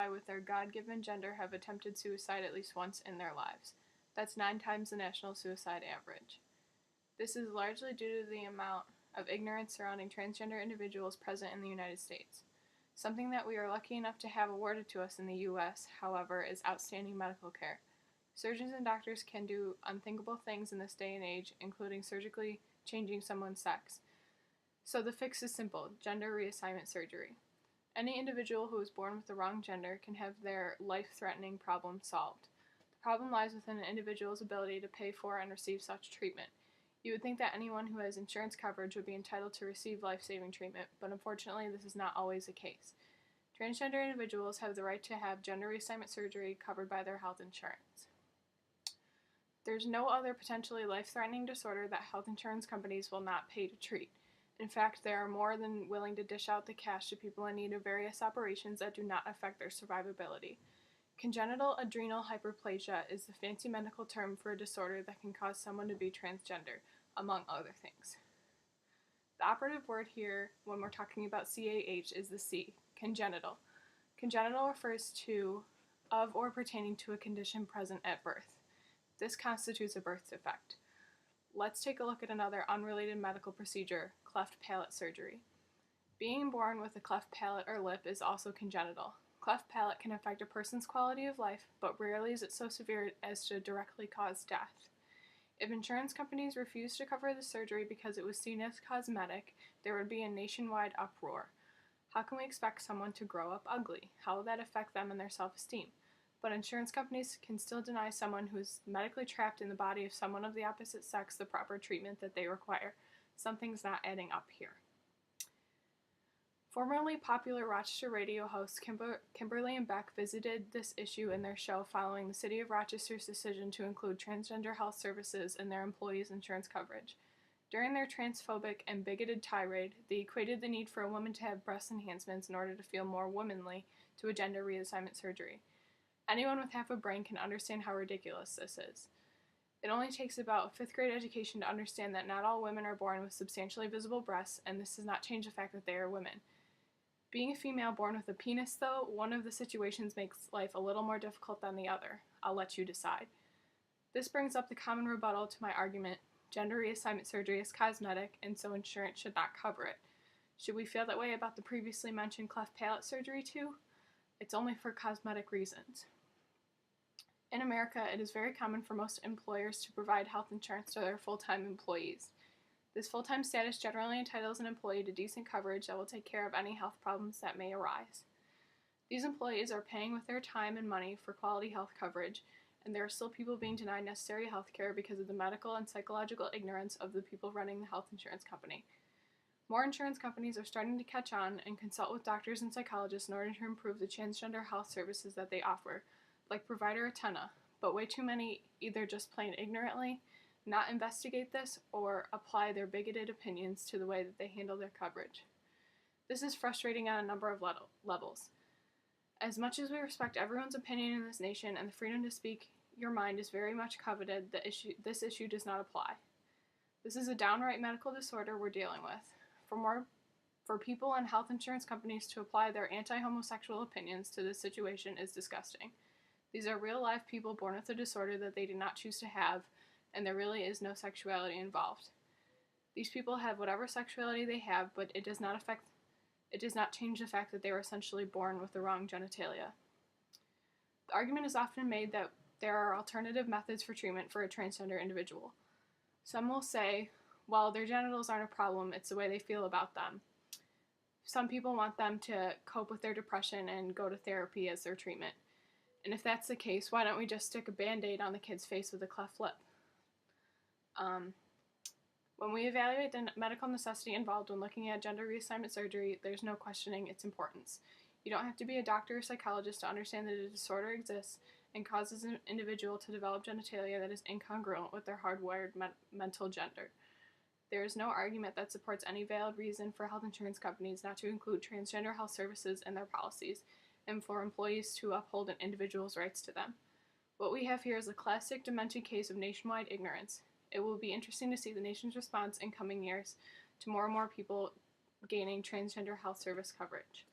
identify with their God-given gender have attempted suicide at least once in their lives. That's 9 times the national suicide average. This is largely due to the amount of ignorance surrounding transgender individuals present in the United States. Something that we are lucky enough to have awarded to us in the U.S., however, is outstanding medical care. Surgeons and doctors can do unthinkable things in this day and age, including surgically changing someone's sex. So the fix is simple: gender reassignment surgery. Any individual who is born with the wrong gender can have their life-threatening problem solved. The problem lies within an individual's ability to pay for and receive such treatment. You would think that anyone who has insurance coverage would be entitled to receive life-saving treatment, but unfortunately this is not always the case. Transgender individuals have the right to have gender reassignment surgery covered by their health insurance. There's no other potentially life-threatening disorder that health insurance companies will not pay to treat. In fact, they are more than willing to dish out the cash to people in need of various operations that do not affect their survivability. Congenital adrenal hyperplasia is the fancy medical term for a disorder that can cause someone to be transgender, among other things. The operative word here, when we're talking about CAH, is the C, congenital. Congenital refers to of or pertaining to a condition present at birth. This constitutes a birth defect. Let's take a look at another unrelated medical procedure, cleft palate surgery. Being born with a cleft palate or lip is also congenital. Cleft palate can affect a person's quality of life, but rarely is it so severe as to directly cause death. If insurance companies refused to cover the surgery because it was seen as cosmetic, there would be a nationwide uproar. How can we expect someone to grow up ugly? How will that affect them and their self-esteem? But insurance companies can still deny someone who is medically trapped in the body of someone of the opposite sex the proper treatment that they require. Something's not adding up here. Formerly popular Rochester radio hosts Kimberly and Beck visited this issue in their show following the City of Rochester's decision to include transgender health services in their employees' insurance coverage. During their transphobic and bigoted tirade, they equated the need for a woman to have breast enhancements in order to feel more womanly to a gender reassignment surgery. Anyone with half a brain can understand how ridiculous this is. It only takes about a 5th grade education to understand that not all women are born with substantially visible breasts, and this does not change the fact that they are women. Being a female born with a penis, though, one of the situations makes life a little more difficult than the other. I'll let you decide. This brings up the common rebuttal to my argument: gender reassignment surgery is cosmetic, and so insurance should not cover it. Should we feel that way about the previously mentioned cleft palate surgery too? It's only for cosmetic reasons. In America, it is very common for most employers to provide health insurance to their full-time employees. This full-time status generally entitles an employee to decent coverage that will take care of any health problems that may arise. These employees are paying with their time and money for quality health coverage, and there are still people being denied necessary health care because of the medical and psychological ignorance of the people running the health insurance company. More insurance companies are starting to catch on and consult with doctors and psychologists in order to improve the transgender health services that they offer, like provider Atena, but way too many either just plain ignorantly not investigate this or apply their bigoted opinions to the way that they handle their coverage. This is frustrating on a number of levels. As much as we respect everyone's opinion in this nation and the freedom to speak your mind is very much coveted, this issue does not apply. This is a downright medical disorder we're dealing with. For people and health insurance companies to apply their anti-homosexual opinions to this situation is disgusting. These are real-life people born with a disorder that they did not choose to have, and there really is no sexuality involved. These people have whatever sexuality they have, but it does not change the fact that they were essentially born with the wrong genitalia. The argument is often made that there are alternative methods for treatment for a transgender individual. Some will say, well, their genitals aren't a problem, it's the way they feel about them. Some people want them to cope with their depression and go to therapy as their treatment. And if that's the case, why don't we just stick a band-aid on the kid's face with a cleft lip? When we evaluate the medical necessity involved when looking at gender reassignment surgery, there's no questioning its importance. You don't have to be a doctor or psychologist to understand that a disorder exists and causes an individual to develop genitalia that is incongruent with their hardwired mental gender. There is no argument that supports any valid reason for health insurance companies not to include transgender health services in their policies, and for employees to uphold an individual's rights to them. What we have here is a classic demented case of nationwide ignorance. It will be interesting to see the nation's response in coming years to more and more people gaining transgender health service coverage.